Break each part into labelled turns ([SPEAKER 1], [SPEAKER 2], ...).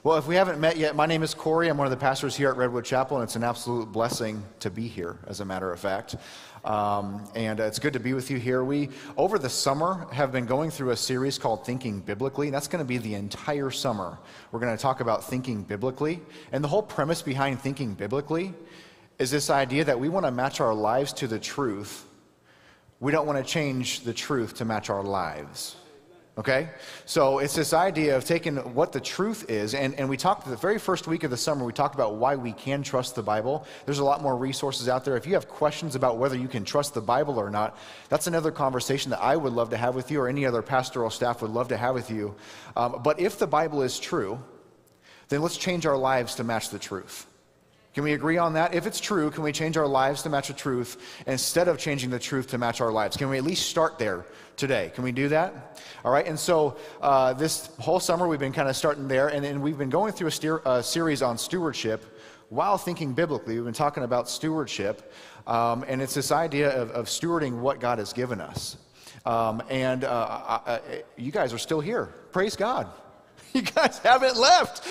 [SPEAKER 1] Well, if we haven't met yet, my name is Corey. I'm one of the pastors here at Redwood Chapel, and it's an absolute blessing to be here, as a matter of fact. And it's good to be with you here. We, over the summer, have been going through a series called Thinking Biblically. That's going to be the entire summer. We're going to talk about thinking biblically. And the whole premise behind thinking biblically is this idea that we want to match our lives to the truth. We don't want to change the truth to match our lives. Okay? So it's this idea of taking what the truth is, and we talked the very first week of the summer, we talked about why we can trust the Bible. There's a lot more resources out there. If you have questions about whether you can trust the Bible or not, that's another conversation that I would love to have with you, or any other pastoral staff would love to have with you. But if the Bible is true, then let's change our lives to match the truth. Can we agree on that? If it's true, can we change our lives to match the truth instead of changing the truth to match our lives? Can we at least start there today? Can we do that? All right, and so this whole summer we've been kind of starting there, and then we've been going through a series on stewardship while thinking biblically. We've been talking about stewardship, and it's this idea of stewarding what God has given us. You guys are still here. Praise God. You guys haven't left.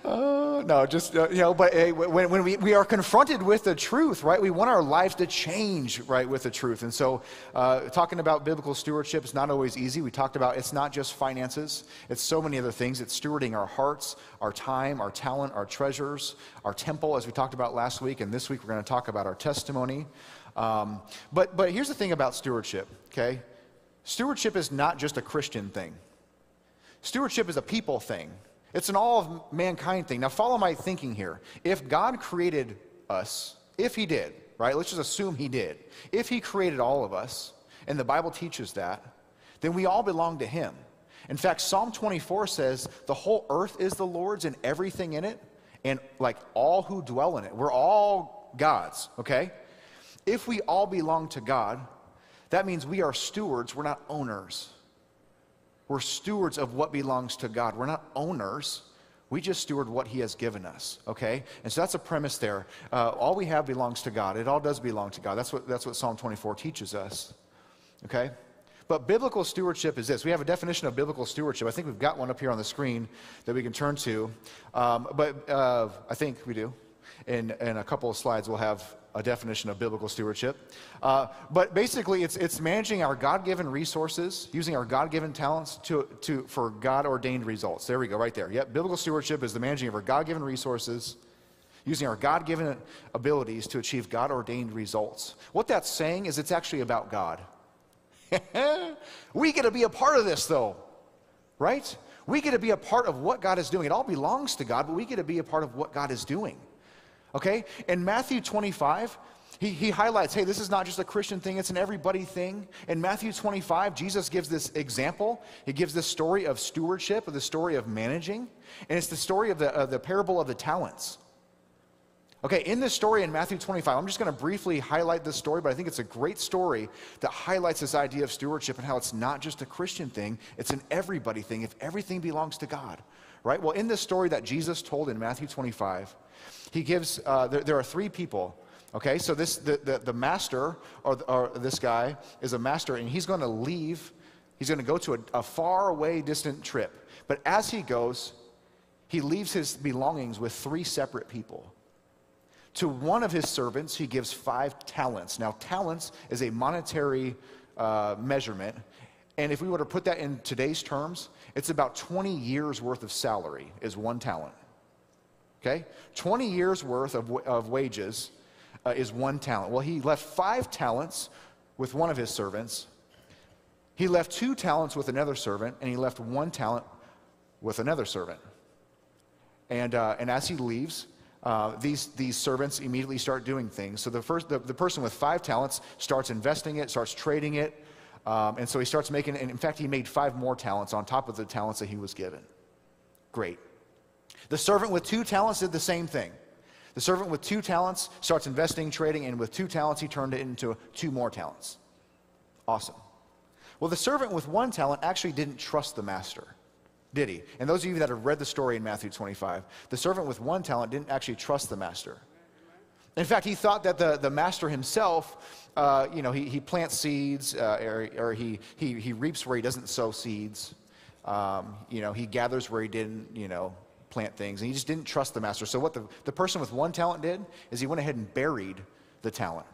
[SPEAKER 1] No, just, but when we are confronted with the truth, right, we want our lives to change, right, with the truth. And so talking about biblical stewardship is not always easy. We talked about it's not just finances. It's so many other things. It's stewarding our hearts, our time, our talent, our treasures, our temple, as we talked about last week. And this week we're going to talk about our testimony. But here's the thing about stewardship, okay? Stewardship is not just a Christian thing. Stewardship is a people thing. It's an all of mankind thing. Now follow my thinking here. If God created us, if he did, right? Let's just assume he did. If he created all of us, and the Bible teaches that, then we all belong to him. In fact, Psalm 24 says the whole earth is the Lord's and everything in it, and like all who dwell in it. We're all God's, okay? If we all belong to God, that means we are stewards, we're not owners. We're stewards of what belongs to God. We're not owners. We just steward what he has given us, okay? And so that's a premise there. All we have belongs to God. It all does belong to God. That's what Psalm 24 teaches us, okay? But biblical stewardship is this. We have a definition of biblical stewardship. I think we've got one up here on the screen that we can turn to. I think we do. In a couple of slides, we'll have a definition of biblical stewardship. But basically, it's managing our God-given resources, using our God-given talents for God-ordained results. There we go, right there. Yep, biblical stewardship is the managing of our God-given resources, using our God-given abilities to achieve God-ordained results. What that's saying is it's actually about God. We get to be a part of this, though, right? We get to be a part of what God is doing. It all belongs to God, but we get to be a part of what God is doing. Okay? In Matthew 25, he highlights, hey, this is not just a Christian thing, it's an everybody thing. In Matthew 25, Jesus gives this example. He gives this story of stewardship, or the story of managing, and it's the story of the parable of the talents. Okay, in this story in Matthew 25, I'm just going to briefly highlight this story, but I think it's a great story that highlights this idea of stewardship and how it's not just a Christian thing, it's an everybody thing if everything belongs to God, right? Well, in this story that Jesus told in Matthew 25, he gives, there are three people, okay? So the master, or this guy, is a master, and he's going to leave. He's going to go to a far away, distant trip. But as he goes, he leaves his belongings with three separate people. To one of his servants, he gives 5 talents. Now, talents is a monetary measurement, and if we were to put that in today's terms, it's about 20 years worth of salary is 1 talent. Okay? 20 years worth of wages is 1 talent. Well, he left 5 talents with one of his servants. He left 2 talents with another servant, and he left 1 talent with another servant. And as he leaves, these servants immediately start doing things. So the person with 5 talents starts investing it, starts trading it, and so he starts making, and in fact, he made 5 more talents on top of the talents that he was given. Great. The servant with 2 talents did the same thing. The servant with 2 talents starts investing, trading, and with 2 talents, he turned it into 2 more talents. Awesome. Well, the servant with 1 talent actually didn't trust the master, did he? And those of you that have read the story in Matthew 25, the servant with 1 talent didn't actually trust the master. In fact, he thought that the master himself, he plants seeds, or he reaps where he doesn't sow seeds. He gathers where he didn't, plant things, and he just didn't trust the master. So what the person with 1 talent did is he went ahead and buried the talent.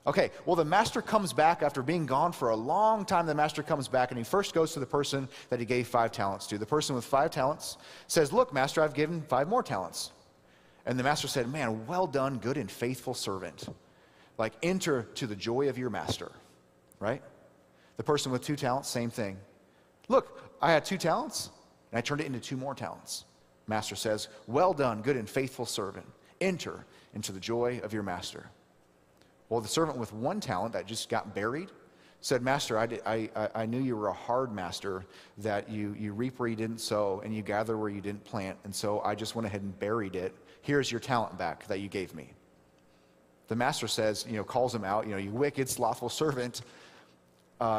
[SPEAKER 1] Okay, well, the master comes back after being gone for a long time. The master comes back, and he first goes to the person that he gave 5 talents to. The person with 5 talents says, look, master, I've given 5 more talents. And the master said, man, well done, good and faithful servant. Like, enter to the joy of your master, right? The person with 2 talents, same thing. Look, I had 2 talents, and I turned it into 2 more talents. Master says, well done, good and faithful servant. Enter into the joy of your master. Well, the servant with 1 talent that just got buried said, master, I knew you were a hard master, that you reap where you didn't sow, and you gather where you didn't plant, and so I just went ahead and buried it. Here's your talent back that you gave me. The master says, calls him out, you wicked, slothful servant.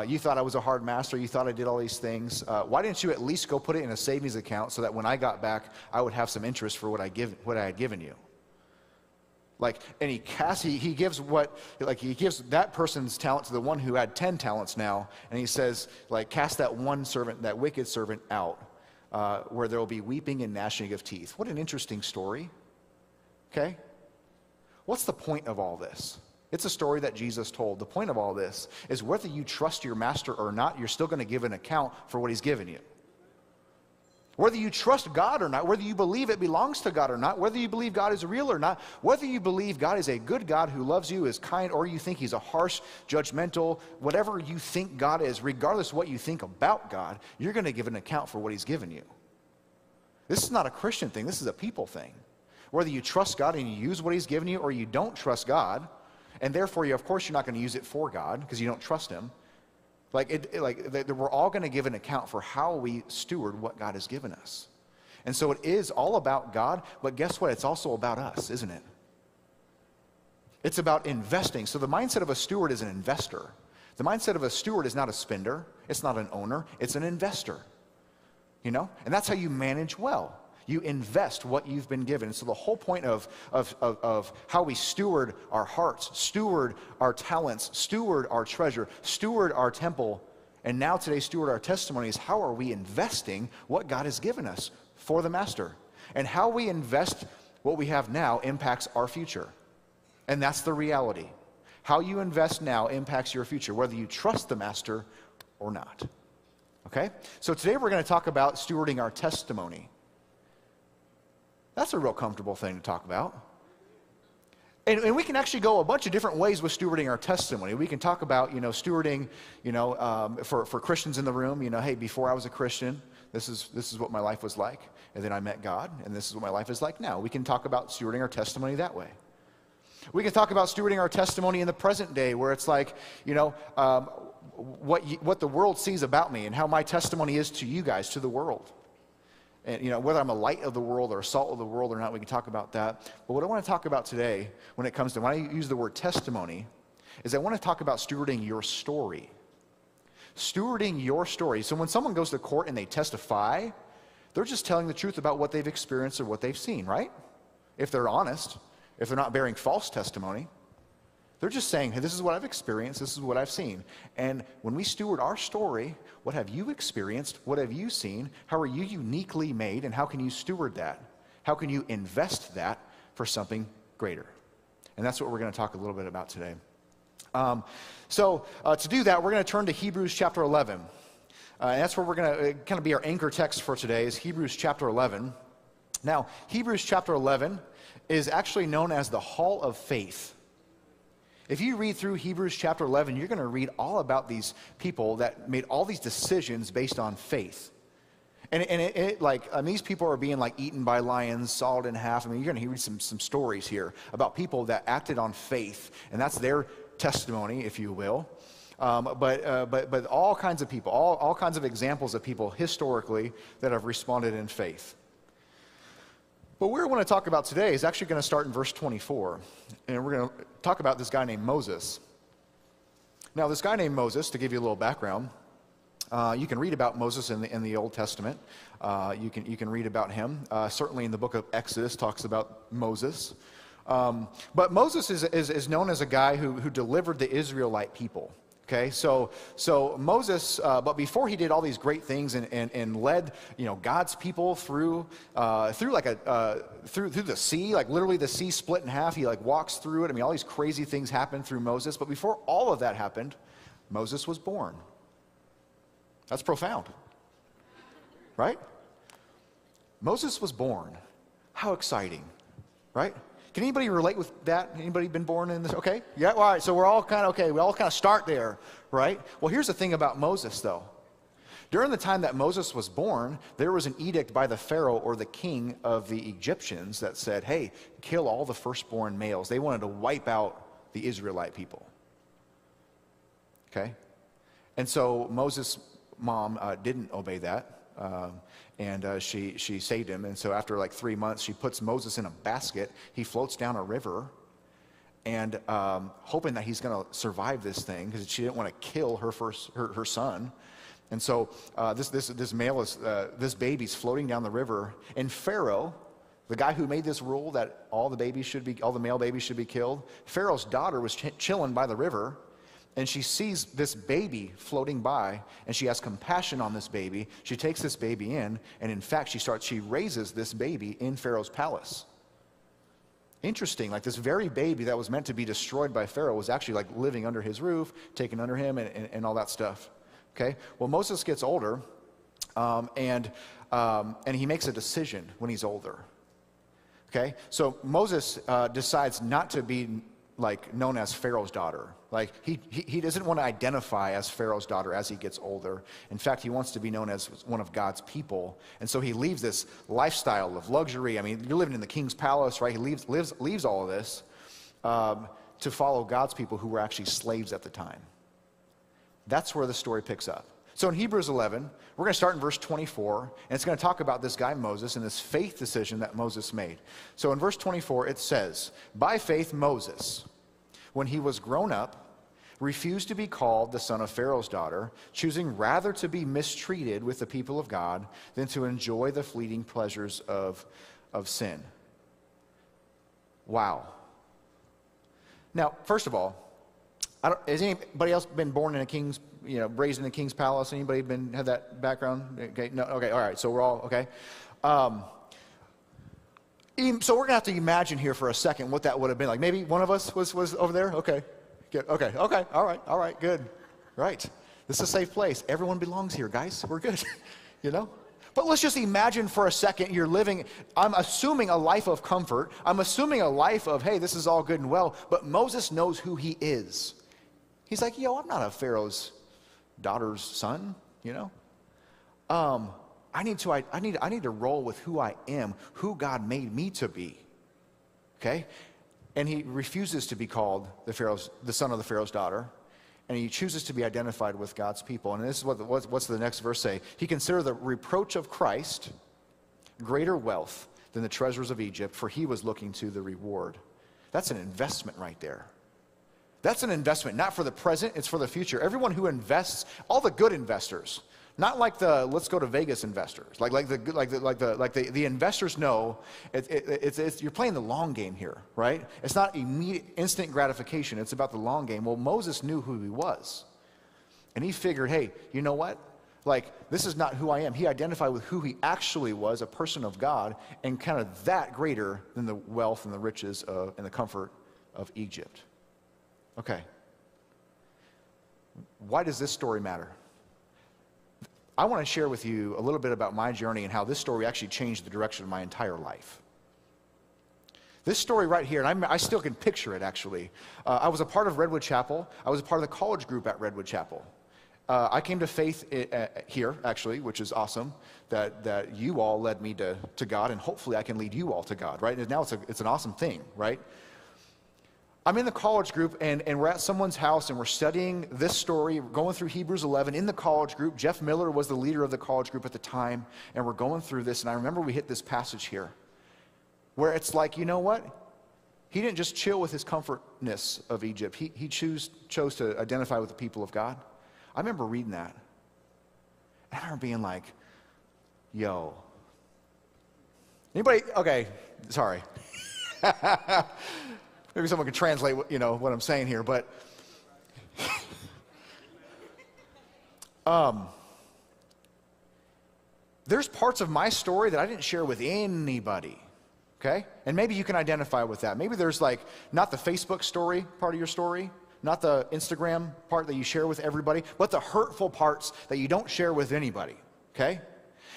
[SPEAKER 1] You thought I was a hard master. You thought I did all these things. Why didn't you at least go put it in a savings account so that when I got back, I would have some interest for what I had given you? And he gives that person's talent to the one who had 10 talents now, and he says, cast that one servant, that wicked servant out, where there will be weeping and gnashing of teeth. What an interesting story. Okay? What's the point of all this? It's a story that Jesus told. The point of all this is whether you trust your master or not, you're still going to give an account for what he's given you. Whether you trust God or not, whether you believe it belongs to God or not, whether you believe God is real or not, whether you believe God is a good God who loves you, is kind, or you think he's a harsh, judgmental, whatever you think God is, regardless of what you think about God, you're going to give an account for what he's given you. This is not a Christian thing. This is a people thing. Whether you trust God and you use what he's given you, or you don't trust God, and therefore, of course, you're not going to use it for God because you don't trust him. We're all going to give an account for how we steward what God has given us. And so it is all about God, but guess what? It's also about us, isn't it? It's about investing. So the mindset of a steward is an investor. The mindset of a steward is not a spender. It's not an owner. It's an investor. And that's how you manage well. You invest what you've been given. So the whole point of how we steward our hearts, steward our talents, steward our treasure, steward our temple, and now today steward our testimony is how are we investing what God has given us for the master? And how we invest what we have now impacts our future. And that's the reality. How you invest now impacts your future, whether you trust the master or not. Okay? So today we're going to talk about stewarding our testimony. That's a real comfortable thing to talk about. And we can actually go a bunch of different ways with stewarding our testimony. We can talk about, stewarding, for Christians in the room, hey, before I was a Christian, this is what my life was like. And then I met God, and this is what my life is like now. We can talk about stewarding our testimony that way. We can talk about stewarding our testimony in the present day, where it's like, what the world sees about me and how my testimony is to you guys, to the world. And, whether I'm a light of the world or a salt of the world or not, we can talk about that. But what I want to talk about today, when I use the word testimony, is I want to talk about stewarding your story. Stewarding your story. So when someone goes to court and they testify, they're just telling the truth about what they've experienced or what they've seen, right? If they're honest, if they're not bearing false testimony. They're just saying, hey, this is what I've experienced, this is what I've seen. And when we steward our story, what have you experienced? What have you seen? How are you uniquely made? And how can you steward that? How can you invest that for something greater? And that's what we're going to talk a little bit about today. To do that, we're going to turn to Hebrews chapter 11. And that's where we're going to kind of be our anchor text for today, is Hebrews chapter 11. Now, Hebrews chapter 11 is actually known as the Hall of Faith. If you read through Hebrews chapter 11, you're going to read all about these people that made all these decisions based on faith. And these people are being eaten by lions, sawed in half. You're going to hear some stories here about people that acted on faith, and that's their testimony, if you will. But all kinds of people, all kinds of examples of people historically that have responded in faith. But what we want to talk about today is actually going to start in verse 24. And we're going to talk about this guy named Moses. Now, this guy named Moses, to give you a little background, you can read about Moses in the Old Testament. You can read about him. Certainly in the book of Exodus talks about Moses. But Moses is known as a guy who delivered the Israelite people. Okay, so Moses, but before he did all these great things and led, God's people through the sea, like literally the sea split in half. He like walks through it. I mean, all these crazy things happened through Moses. But before all of that happened, Moses was born. That's profound, right? Moses was born. How exciting, right? Can anybody relate with that? Anybody been born in this? Okay, yeah, all right, so we're all kind of, okay, we all kind of start there, right? Well, here's the thing about Moses, though. During the time that Moses was born, there was an edict by the Pharaoh or the king of the Egyptians that said, hey, kill all the firstborn males. They wanted to wipe out the Israelite people, okay? And so Moses' mom didn't obey that. And she saved him. And so after like 3 months, she puts Moses in a basket. He floats down a river, and hoping that he's going to survive this thing because she didn't want to kill her son. And so this baby's floating down the river, and Pharaoh, the guy who made this rule that all the male babies should be killed, Pharaoh's daughter was chilling by the river. And she sees this baby floating by, and she has compassion on this baby. She takes this baby in, and in fact, she raises this baby in Pharaoh's palace. Interesting, like this very baby that was meant to be destroyed by Pharaoh was actually like living under his roof, taken under him, and all that stuff. Okay, well, Moses gets older, and he makes a decision when he's older. Okay, so Moses decides not to be like known as Pharaoh's daughter. Like he doesn't want to identify as Pharaoh's daughter as he gets older. In fact, he wants to be known as one of God's people. And so he leaves this lifestyle of luxury. I mean, you're living in the king's palace, right? He leaves all of this to follow God's people who were actually slaves at the time. That's where the story picks up. So in Hebrews 11, we're going to start in verse 24, and it's going to talk about this guy Moses and this faith decision that Moses made. So in verse 24, it says, by faith Moses, when he was grown up, refused to be called the son of Pharaoh's daughter, choosing rather to be mistreated with the people of God than to enjoy the fleeting pleasures of sin. Wow. Now, first of all, has anybody else been born in a king's, raised in a king's palace? Anybody had that background? Okay, no, okay, all right, so we're all, okay. So we're going to have to imagine here for a second what that would have been like. Maybe one of us was over there? Okay, good, okay, all right, good, right. This is a safe place. Everyone belongs here, guys. We're good, But let's just imagine for a second you're living, I'm assuming a life of comfort. I'm assuming a life of, hey, this is all good and well, but Moses knows who he is. He's like, I'm not a Pharaoh's daughter's son, I need to roll with who I am, who God made me to be. Okay? And he refuses to be called the son of the Pharaoh's daughter, and he chooses to be identified with God's people. And this is what's the next verse say? He considered the reproach of Christ greater wealth than the treasures of Egypt, for he was looking to the reward. That's an investment right there. That's an investment, not for the present, it's for the future. Everyone who invests, all the good investors, not like the let's go to Vegas investors, like the investors know you're playing the long game here, right? It's not immediate, instant gratification. It's about the long game. Well, Moses knew who he was, and he figured, hey, you know what? Like, this is not who I am. He identified with who he actually was, a person of God, and kind of that greater than the wealth and the riches and the comfort of Egypt. Okay. Why does this story matter? I want to share with you a little bit about my journey and how this story actually changed the direction of my entire life. This story right here, and I still can picture it actually. I was a part of Redwood Chapel. I was a part of the college group at Redwood Chapel. I came to faith here, actually, which is awesome, that you all led me to God, and hopefully I can lead you all to God, right? And now it's an awesome thing, right? I'm in the college group, and we're at someone's house, and we're studying this story, going through Hebrews 11 in the college group. Jeff Miller was the leader of the college group at the time, and we're going through this, and I remember we hit this passage here, where it's like, you know what? He didn't just chill with his comfortness of Egypt. He chose to identify with the people of God. I remember reading that, and I remember being like, yo. Anybody? Okay, sorry. Maybe someone can translate what I'm saying here, but There's parts of my story that I didn't share with anybody, okay? And maybe you can identify with that. Maybe there's like not the Facebook story part of your story, not the Instagram part that you share with everybody, but the hurtful parts that you don't share with anybody, okay?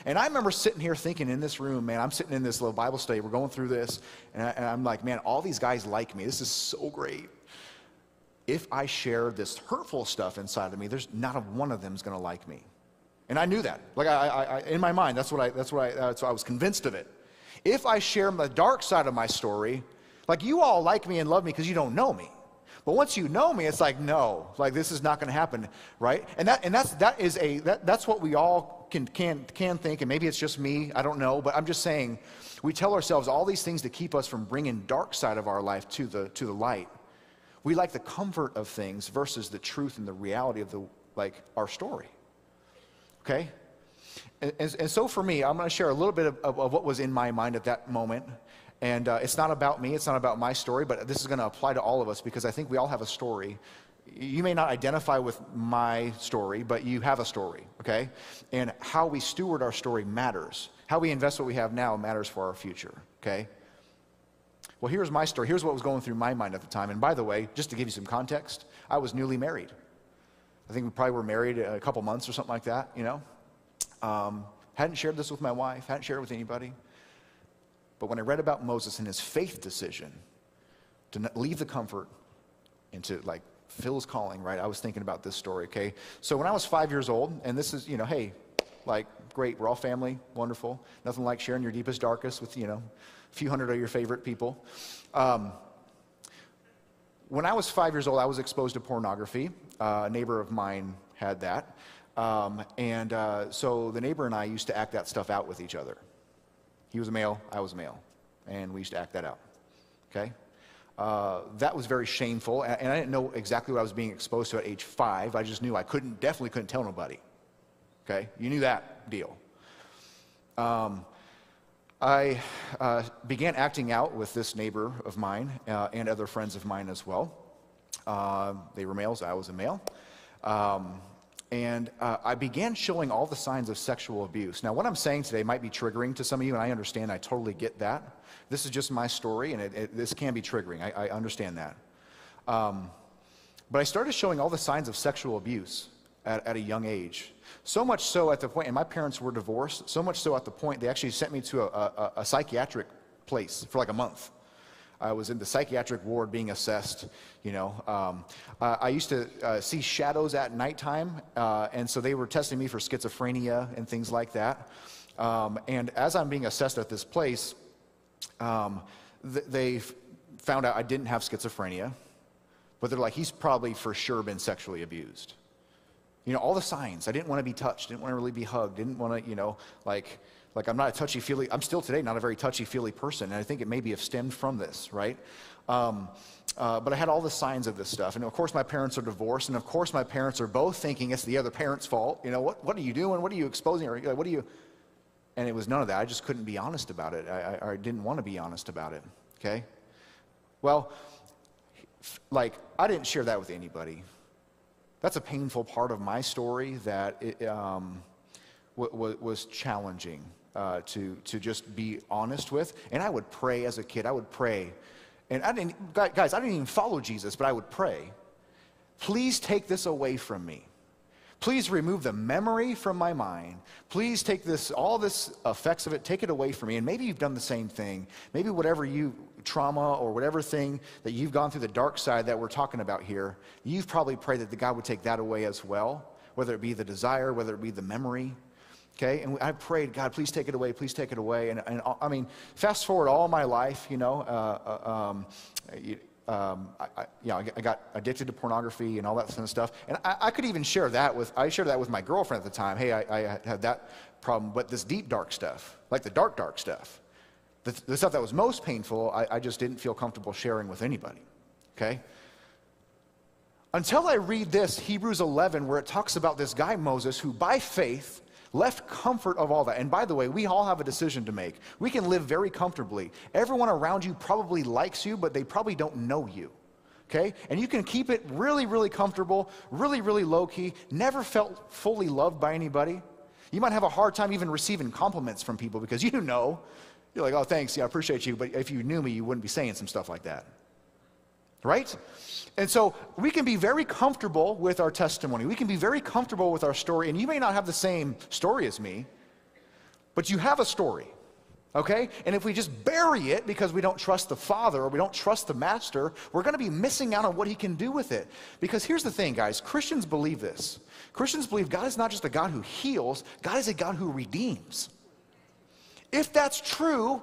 [SPEAKER 1] And I remember sitting here thinking in this room, man, I'm sitting in this little Bible study, we're going through this, and I'm like, man, all these guys like me. This is so great. If I share this hurtful stuff inside of me, there's not one of them is going to like me. And I knew that. Like I in my mind, that's why I was convinced of it. If I share the dark side of my story, like you all like me and love me because you don't know me. But once you know me, it's like, no, like this is not going to happen, right? And that's what we all can think, and maybe it's just me, I don't know, but I'm just saying, we tell ourselves all these things to keep us from bringing dark side of our life to the light. We like the comfort of things versus the truth and the reality of our story. Okay? And so for me, I'm going to share a little bit of what was in my mind at that moment. And it's not about me, it's not about my story, but this is going to apply to all of us because I think we all have a story. You may not identify with my story, but you have a story, okay? And how we steward our story matters. How we invest what we have now matters for our future, okay? Well, here's my story. Here's what was going through my mind at the time. And by the way, just to give you some context, I was newly married. I think we probably were married a couple months or something like that, you know. Hadn't shared this with my wife, hadn't shared it with anybody. But when I read about Moses and his faith decision to leave the comfort and to like fill his calling, right, I was thinking about this story, okay? So when I was 5 years old, and this is, you know, hey, like, great, we're all family, wonderful. Nothing like sharing your deepest, darkest with, you know, a few hundred of your favorite people. When I was 5 years old, I was exposed to pornography. A neighbor of mine had that. So the neighbor and I used to act that stuff out with each other. He was a male, I was a male. And we used to act that out, okay? That was very shameful. And I didn't know exactly what I was being exposed to at age 5. I just knew I definitely couldn't tell nobody, okay? You knew that deal. I began acting out with this neighbor of mine and other friends of mine as well. They were males, I was a male. I began showing all the signs of sexual abuse. Now, what I'm saying today might be triggering to some of you, and I understand, I totally get that. This is just my story, and this can be triggering. I understand that. But I started showing all the signs of sexual abuse at a young age. So much so at the point, and my parents were divorced, so much so at the point they actually sent me to a psychiatric place for like a month. I was in the psychiatric ward being assessed, you know. I used to see shadows at nighttime, and so they were testing me for schizophrenia and things like that. And as I'm being assessed at this place, they found out I didn't have schizophrenia, but they're like, he's probably for sure been sexually abused. You know, all the signs. I didn't want to be touched, didn't want to really be hugged, didn't want to, you know, like I'm not a touchy-feely, I'm still today not a very touchy-feely person, and I think it maybe have stemmed from this, right? But I had all the signs of this stuff, and of course my parents are divorced, and of course my parents are both thinking it's the other parent's fault. You know, what are you doing? What are you exposing? Or what are you? And it was none of that. I just couldn't be honest about it. I didn't want to be honest about it, okay? Well, like, I didn't share that with anybody. That's a painful part of my story that was challenging to just be honest with. And I would pray as a kid. I would pray. And I didn't even follow Jesus, but I would pray, please take this away from me. Please remove the memory from my mind. Please take all this effects of it, take it away from me. And maybe you've done the same thing. Maybe whatever trauma or whatever thing that you've gone through, the dark side that we're talking about here, you've probably prayed that God would take that away as well, whether it be the desire, whether it be the memory. Okay, and I prayed, God, please take it away, please take it away. And I mean, fast forward all my life, you know, I got addicted to pornography and all that kind of stuff. And I could even share that I shared that with my girlfriend at the time. Hey, I had that problem, but this deep, dark stuff, like the dark stuff, the stuff that was most painful, I just didn't feel comfortable sharing with anybody, okay? Until I read this, Hebrews 11, where it talks about this guy, Moses, who by faith left comfort of all that. And by the way, we all have a decision to make. We can live very comfortably. Everyone around you probably likes you, but they probably don't know you. okay? And you can keep it really, really comfortable, really, really low-key, never felt fully loved by anybody. You might have a hard time even receiving compliments from people because you know, you're like, oh, thanks, yeah, I appreciate you, but if you knew me, you wouldn't be saying some stuff like that, right? And so we can be very comfortable with our testimony. We can be very comfortable with our story, and you may not have the same story as me, but you have a story, okay? And if we just bury it because we don't trust the Father or we don't trust the Master, we're going to be missing out on what he can do with it. Because here's the thing, guys. Christians believe this. Christians believe God is not just a God who heals. God is a God who redeems. If that's true,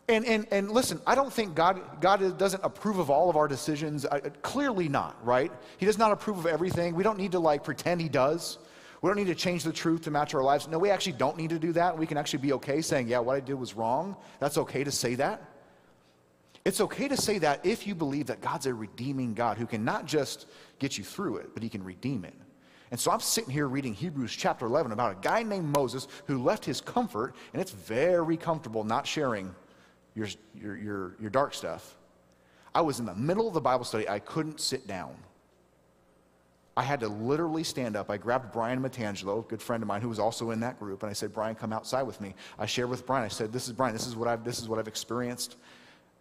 [SPEAKER 1] and listen, I don't think God doesn't approve of all of our decisions. Clearly not, right? He does not approve of everything. We don't need to like pretend he does. We don't need to change the truth to match our lives. No, we actually don't need to do that. We can actually be okay saying, yeah, what I did was wrong. That's okay to say that. It's okay to say that if you believe that God's a redeeming God who can not just get you through it, but he can redeem it. And so I'm sitting here reading Hebrews chapter 11 about a guy named Moses who left his comfort, and it's very comfortable not sharing your dark stuff. I was in the middle of the Bible study. I couldn't sit down. I had to literally stand up. I grabbed Brian Matangelo, a good friend of mine who was also in that group, and I said, Brian, come outside with me. I shared with Brian. I said, this is Brian. This is what I've experienced.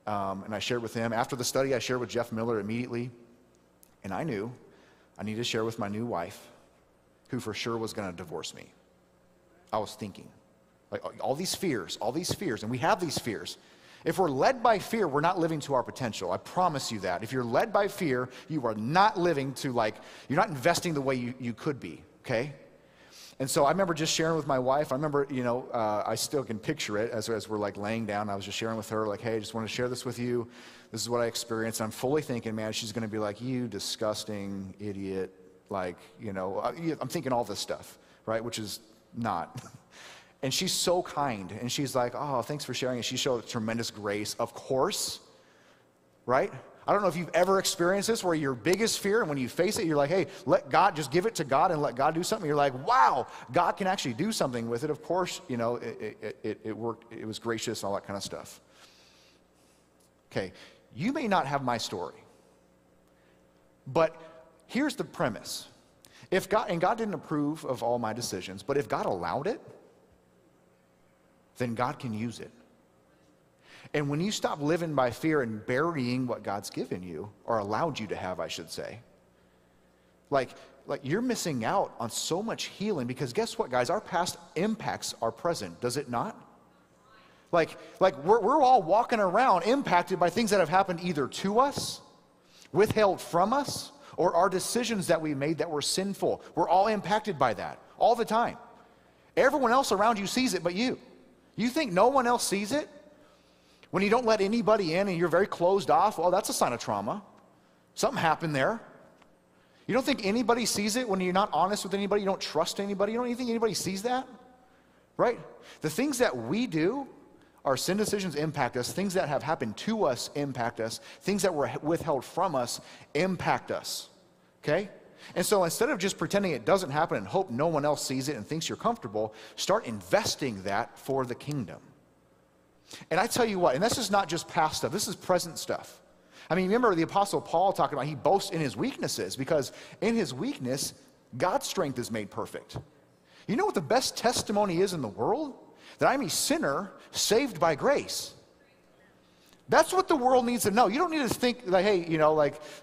[SPEAKER 1] And I shared with him. After the study, I shared with Jeff Miller immediately. And I knew I needed to share with my new wife, who for sure was going to divorce me. I was thinking, like all these fears, and we have these fears. If we're led by fear, we're not living to our potential. I promise you that. If you're led by fear, you are not living to you're not investing the way you could be, okay? And so I remember just sharing with my wife. I remember, I still can picture it as we're like laying down. I was just sharing with her like, hey, I just want to share this with you. This is what I experienced. I'm fully thinking, man, she's going to be like, you disgusting idiot. I'm thinking all this stuff, right? Which is not. And she's so kind. And she's like, oh, thanks for sharing. And she showed tremendous grace, of course, right? I don't know if you've ever experienced this where your biggest fear, and when you face it, you're like, hey, let God, just give it to God and let God do something. You're like, wow, God can actually do something with it. Of course, it worked. It was gracious and all that kind of stuff. Okay, you may not have my story, but here's the premise. If God didn't approve of all my decisions, but if God allowed it, then God can use it. And when you stop living by fear and burying what God's given you, or allowed you to have, I should say, like you're missing out on so much healing, because guess what, guys? Our past impacts our present, does it not? Like we're all walking around impacted by things that have happened either to us, withheld from us, or our decisions that we made that were sinful. We're all impacted by that all the time. Everyone else around you sees it but you. You think no one else sees it? When you don't let anybody in and you're very closed off, well, that's a sign of trauma. Something happened there. You don't think anybody sees it when you're not honest with anybody, you don't trust anybody, you don't even think anybody sees that? Right? The things that we do, our sin decisions impact us. Things that have happened to us impact us. Things that were withheld from us impact us. Okay? And so instead of just pretending it doesn't happen and hope no one else sees it and thinks you're comfortable, start investing that for the kingdom. And I tell you what, and this is not just past stuff, this is present stuff. I mean, remember the Apostle Paul talking about he boasts in his weaknesses, because in his weakness, God's strength is made perfect. You know what the best testimony is in the world? That I'm a sinner saved by grace. That's what the world needs to know. You don't need to think like, hey,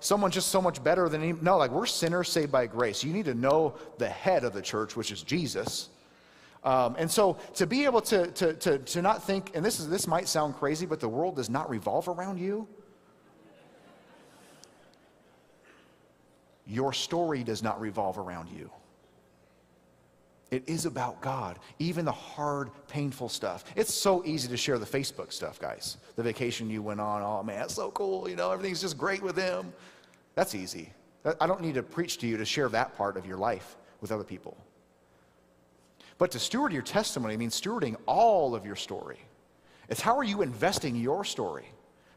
[SPEAKER 1] someone's just so much better than him. No, we're sinners saved by grace. You need to know the head of the church, which is Jesus. And so to be able to not think, and this might sound crazy, but the world does not revolve around you. Your story does not revolve around you. It is about God, even the hard, painful stuff. It's so easy to share the Facebook stuff, guys. The vacation you went on, oh man, it's so cool, everything's just great with him. That's easy. I don't need to preach to you to share that part of your life with other people. But to steward your testimony means stewarding all of your story. It's how are you investing your story,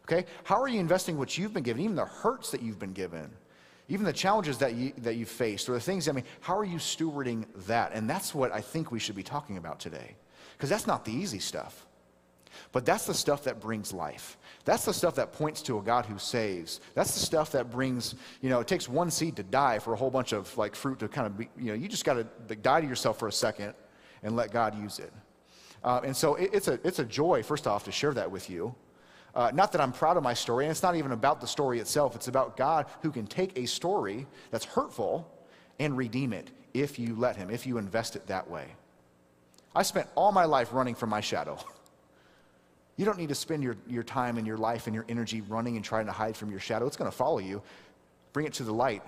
[SPEAKER 1] okay? How are you investing what you've been given, even the hurts that you've been given? Even the challenges that you faced, or the things, how are you stewarding that? And that's what I think we should be talking about today. Because that's not the easy stuff. But that's the stuff that brings life. That's the stuff that points to a God who saves. That's the stuff that brings, it takes one seed to die for a whole bunch of like fruit to kind of be, you just got to die to yourself for a second and let God use it. And so it's a joy, first off, to share that with you. Not that I'm proud of my story, and it's not even about the story itself. It's about God who can take a story that's hurtful and redeem it if you let him, if you invest it that way. I spent all my life running from my shadow. You don't need to spend your time and your life and your energy running and trying to hide from your shadow. It's going to follow you. Bring it to the light.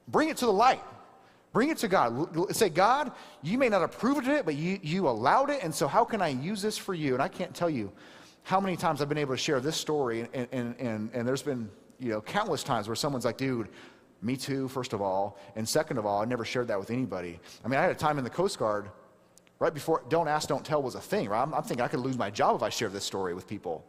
[SPEAKER 1] Bring it to the light. Bring it to God. Say, God, you may not approve of it, but you allowed it, and so how can I use this for you? And I can't tell you how many times I've been able to share this story, and there's been countless times where someone's like, dude, me too, first of all, and second of all, I never shared that with anybody. I mean, I had a time in the Coast Guard right before don't ask, don't tell was a thing, right? I'm thinking I could lose my job if I shared this story with people.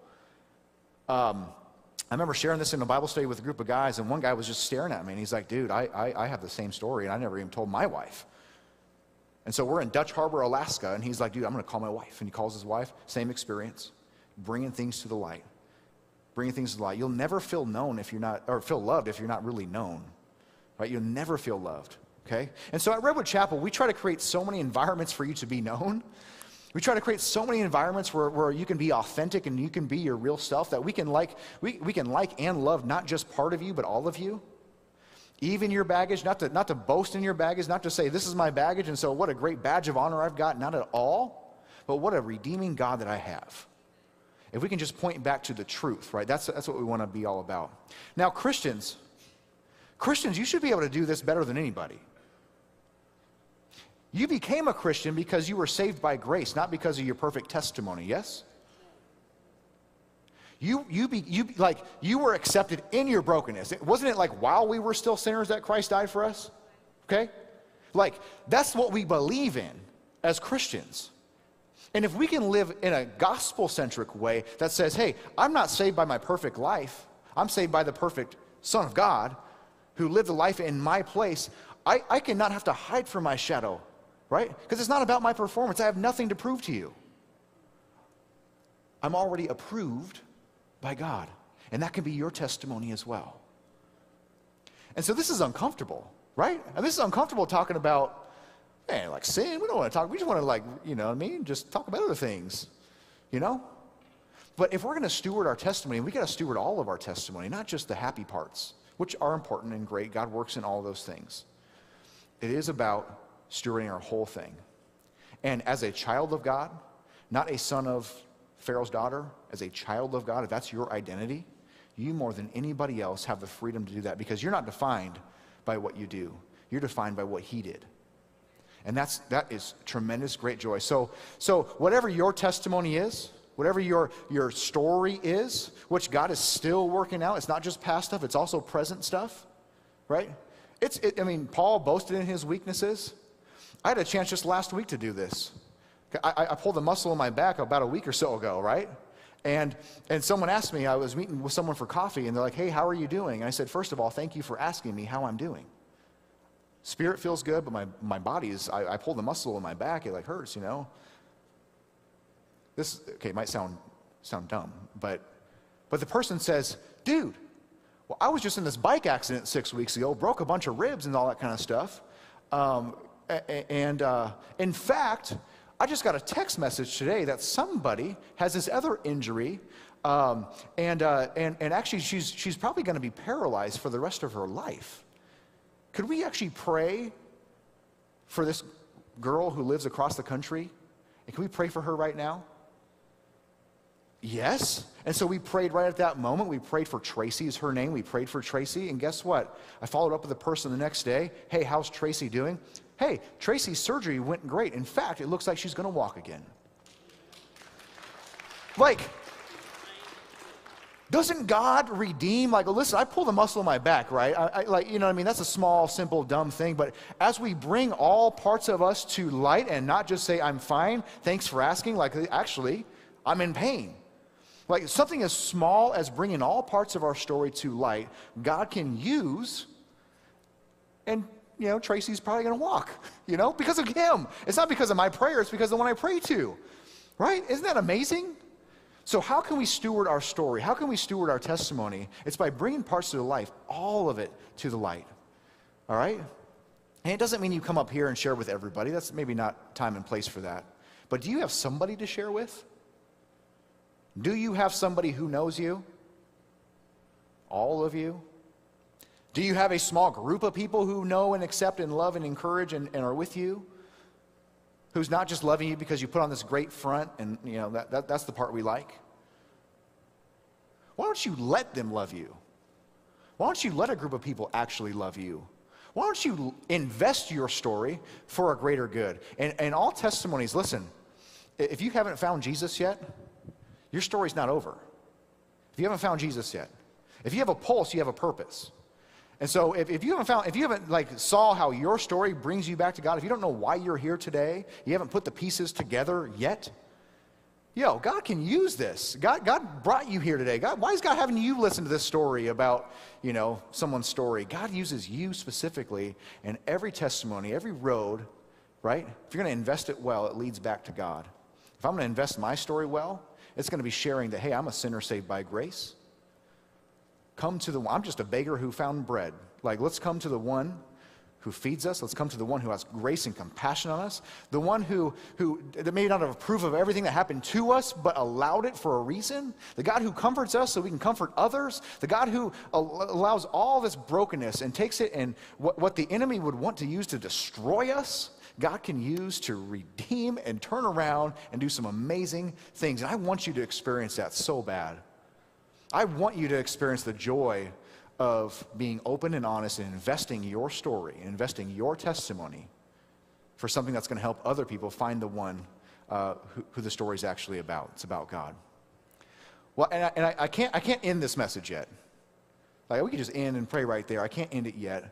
[SPEAKER 1] I remember sharing this in a Bible study with a group of guys, and one guy was just staring at me, and he's like, dude, I have the same story, and I never even told my wife. And so we're in Dutch Harbor, Alaska, and he's like, dude, I'm going to call my wife. And he calls his wife, same experience, bringing things to the light. Bringing things to the light. You'll never feel known if you're not, or feel loved if you're not really known, right? You'll never feel loved. Okay? And so at Redwood Chapel, we try to create so many environments for you to be known. We try to create so many environments where you can be authentic and you can be your real self, that we can like and love not just part of you, but all of you. Even your baggage, not to boast in your baggage, not to say this is my baggage and so what a great badge of honor I've got, not at all, but what a redeeming God that I have. If we can just point back to the truth, right? That's what we want to be all about. Now, Christians, you should be able to do this better than anybody. You became a Christian because you were saved by grace, not because of your perfect testimony, yes? You were accepted in your brokenness. Wasn't it like while we were still sinners that Christ died for us? Okay? Like, that's what we believe in as Christians. And if we can live in a gospel-centric way that says, hey, I'm not saved by my perfect life. I'm saved by the perfect Son of God who lived a life in my place. I cannot have to hide from my shadow. Right? Because it's not about my performance. I have nothing to prove to you. I'm already approved by God. And that can be your testimony as well. And so this is uncomfortable, right? And this is uncomfortable talking about, man, like sin. We don't want to talk. We just want to just talk about other things, But if we're going to steward our testimony, we got to steward all of our testimony, not just the happy parts, which are important and great. God works in all those things. It is about stewarding our whole thing. And as a child of God, not a son of Pharaoh's daughter, as a child of God, if that's your identity, you more than anybody else have the freedom to do that, because you're not defined by what you do. You're defined by what he did. And that is tremendous, great joy. So whatever your testimony is, whatever your story is, which God is still working out, it's not just past stuff, it's also present stuff, right? Paul boasted in his weaknesses. I had a chance just last week to do this. I pulled a muscle in my back about a week or so ago, right? And someone asked me, I was meeting with someone for coffee, and they're like, hey, how are you doing? And I said, first of all, thank you for asking me how I'm doing. Spirit feels good, but my body is, I pulled a muscle in my back, it hurts, This, okay, might sound dumb, but the person says, dude, well, I was just in this bike accident 6 weeks ago, broke a bunch of ribs and all that kind of stuff. In fact, I just got a text message today that somebody has this other injury, and actually she's probably going to be paralyzed for the rest of her life. Could we actually pray for this girl who lives across the country? And can we pray for her right now? Yes. And so we prayed right at that moment. We prayed for Tracy is her name. We prayed for Tracy. And guess what? I followed up with the person the next day. Hey, how's Tracy doing? Hey, Tracy's surgery went great. In fact, it looks like she's going to walk again. Doesn't God redeem? Listen, I pulled a muscle in my back, right? That's a small, simple, dumb thing. But as we bring all parts of us to light and not just say, I'm fine, thanks for asking. Actually, I'm in pain. Something as small as bringing all parts of our story to light, God can use, and, Tracy's probably going to walk, because of him. It's not because of my prayer, it's because of the one I pray to. Right? Isn't that amazing? So how can we steward our story? How can we steward our testimony? It's by bringing parts of the life, all of it, to the light. All right? And it doesn't mean you come up here and share with everybody. That's maybe not time and place for that. But do you have somebody to share with? Do you have somebody who knows you? All of you? Do you have a small group of people who know and accept and love and encourage and are with you? Who's not just loving you because you put on this great front and, that's the part we like? Why don't you let them love you? Why don't you let a group of people actually love you? Why don't you invest your story for a greater good? And all testimonies, listen, if you haven't found Jesus yet, your story's not over. If you haven't found Jesus yet. If you have a pulse, you have a purpose. And so if you haven't saw how your story brings you back to God, if you don't know why you're here today, you haven't put the pieces together yet, God can use this. God brought you here today. Why is God having you listen to this story about, someone's story? God uses you specifically, and every testimony, every road, right? If you're going to invest it well, it leads back to God. If I'm going to invest my story well, it's going to be sharing that, hey, I'm a sinner saved by grace. I'm just a beggar who found bread. Let's come to the one who feeds us. Let's come to the one who has grace and compassion on us. The one who may not have approved of everything that happened to us, but allowed it for a reason. The God who comforts us so we can comfort others. The God who allows all this brokenness and takes it and what the enemy would want to use to destroy us, God can use to redeem and turn around and do some amazing things. And I want you to experience that so bad. I want you to experience the joy of being open and honest and investing your story, and investing your testimony for something that's going to help other people find the one who the story is actually about. It's about God. Well, and I can't end this message yet. We could just end and pray right there. I can't end it yet.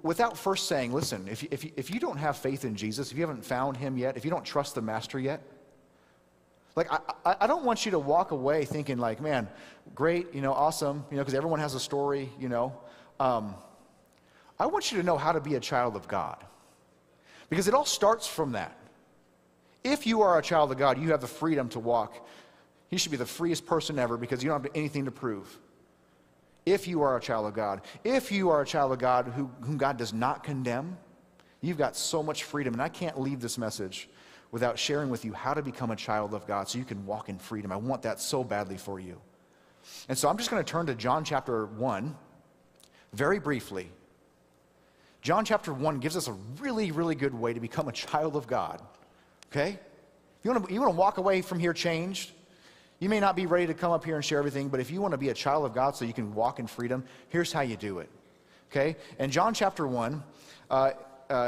[SPEAKER 1] Without first saying, listen, if you don't have faith in Jesus, if you haven't found him yet, if you don't trust the Master yet, I don't want you to walk away thinking man, great, awesome, because everyone has a story, I want you to know how to be a child of God. Because it all starts from that. If you are a child of God, you have the freedom to walk. You should be the freest person ever because you don't have anything to prove. If you are a child of God. If you are a child of God whom God does not condemn, you've got so much freedom. And I can't leave this message without sharing with you how to become a child of God so you can walk in freedom. I want that so badly for you. And so I'm just going to turn to John chapter 1 very briefly. John chapter 1 gives us a really, really good way to become a child of God. Okay? You want to walk away from here changed? You may not be ready to come up here and share everything, but if you want to be a child of God so you can walk in freedom, here's how you do it. Okay? In John chapter 1,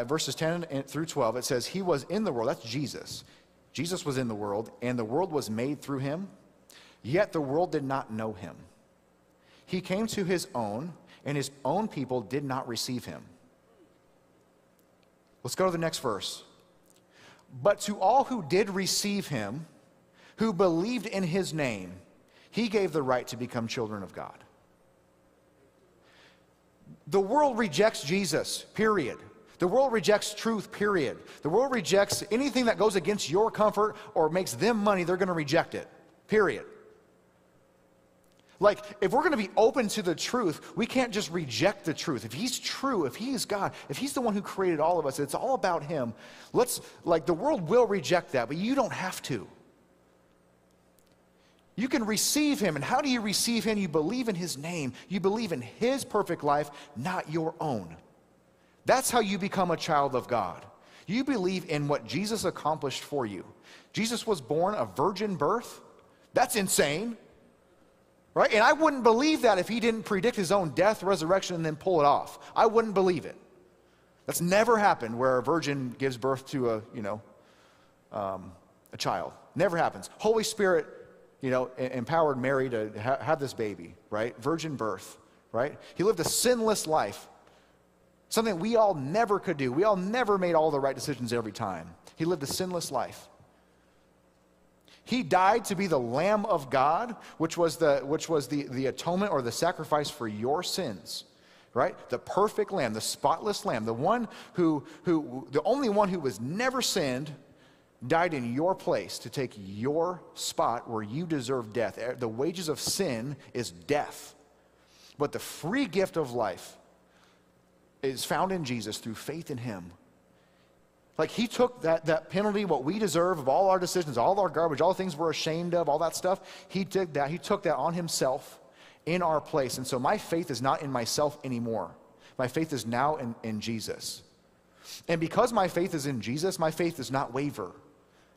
[SPEAKER 1] verses 10 through 12, it says, he was in the world. That's Jesus. Jesus was in the world, and the world was made through him, yet the world did not know him. He came to his own, and his own people did not receive him. Let's go to the next verse. But to all who did receive him, who believed in his name, he gave the right to become children of God. The world rejects Jesus, period. The world rejects truth, period. The world rejects anything that goes against your comfort or makes them money, they're going to reject it, period. If we're going to be open to the truth, we can't just reject the truth. If he's true, if he is God, if he's the one who created all of us, it's all about him. The world will reject that, but you don't have to. You can receive him, and how do you receive him? You believe in his name. You believe in his perfect life, not your own. That's how you become a child of God. You believe in what Jesus accomplished for you. Jesus was born a virgin birth. That's insane, right? And I wouldn't believe that if he didn't predict his own death, resurrection, and then pull it off. I wouldn't believe it. That's never happened where a virgin gives birth to a child. Never happens. Holy Spirit, empowered Mary to have this baby, right? Virgin birth, right? He lived a sinless life. Something we all never could do. We all never made all the right decisions every time. He lived a sinless life. He died to be the Lamb of God, which was the atonement or the sacrifice for your sins, right? The perfect Lamb, the spotless Lamb, the only one who was never sinned, died in your place to take your spot where you deserve death. The wages of sin is death. But the free gift of life is found in Jesus through faith in him. Like he took that penalty, what we deserve of all our decisions, all our garbage, all the things we're ashamed of, all that stuff. He took that on himself in our place. And so my faith is not in myself anymore. My faith is now in Jesus. And because my faith is in Jesus, my faith does not waver.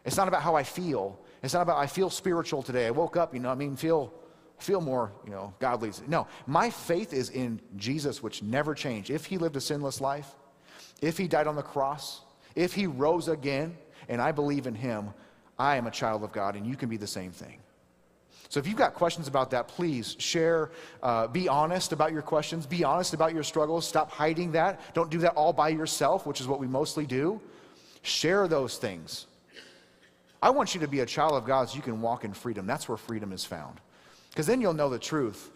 [SPEAKER 1] It's not about how I feel. It's not about I feel spiritual today. I woke up, feel more, godly. No, my faith is in Jesus, which never changed. If he lived a sinless life, if he died on the cross, if he rose again, and I believe in him, I am a child of God, and you can be the same thing. So if you've got questions about that, please share. Be honest about your questions. Be honest about your struggles. Stop hiding that. Don't do that all by yourself, which is what we mostly do. Share those things. I want you to be a child of God so you can walk in freedom. That's where freedom is found. Because then you'll know the truth,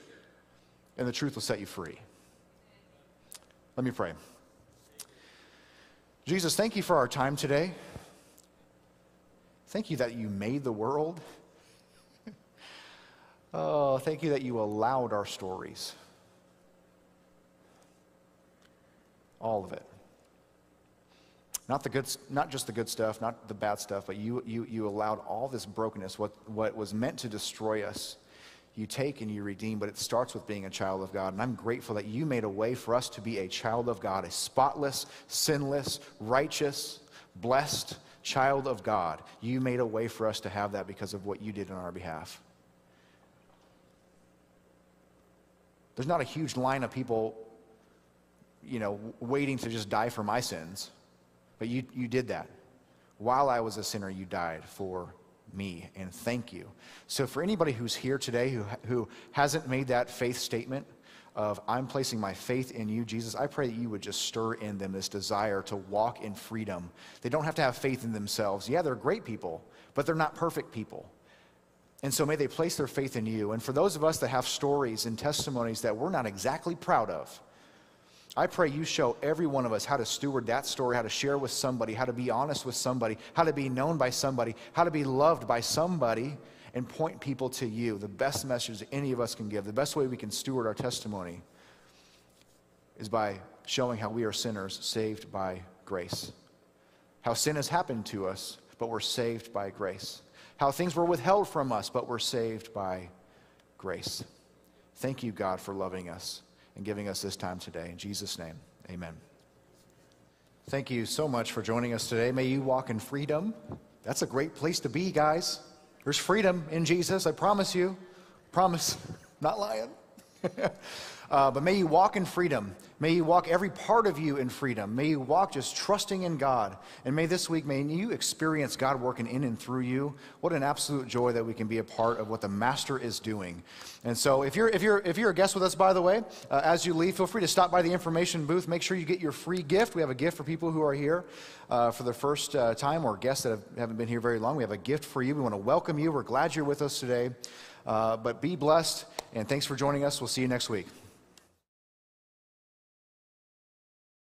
[SPEAKER 1] and the truth will set you free. Let me pray. Jesus, thank you for our time today. Thank you that you made the world. Oh, thank you that you allowed our stories. All of it. Not just the good stuff, not the bad stuff, but you allowed all this brokenness, what was meant to destroy us. You take and you redeem, but it starts with being a child of God. And I'm grateful that you made a way for us to be a child of God, a spotless, sinless, righteous, blessed child of God. You made a way for us to have that because of what you did on our behalf. There's not a huge line of people, waiting to just die for my sins. But you did that. While I was a sinner, you died for me, and thank you. So for anybody who's here today who hasn't made that faith statement of I'm placing my faith in you, Jesus, I pray that you would just stir in them this desire to walk in freedom. They don't have to have faith in themselves. Yeah, they're great people, but they're not perfect people. And so may they place their faith in you. And for those of us that have stories and testimonies that we're not exactly proud of, I pray you show every one of us how to steward that story, how to share with somebody, how to be honest with somebody, how to be known by somebody, how to be loved by somebody, and point people to you. The best message that any of us can give, the best way we can steward our testimony is by showing how we are sinners saved by grace. How sin has happened to us, but we're saved by grace. How things were withheld from us, but we're saved by grace. Thank you, God, for loving us and giving us this time today. In Jesus' name, amen. Thank you so much for joining us today. May you walk in freedom. That's a great place to be, guys. There's freedom in Jesus, I promise you. Promise, not lying. But may you walk in freedom. May you walk every part of you in freedom. May you walk just trusting in God. And may this week, may you experience God working in and through you. What an absolute joy that we can be a part of what the Master is doing. And so if you're a guest with us, by the way, as you leave, feel free to stop by the information booth. Make sure you get your free gift. We have a gift for people who are here for the first time, or guests that haven't been here very long. We have a gift for you. We want to welcome you. We're glad you're with us today. But be blessed, and thanks for joining us. We'll see you next week.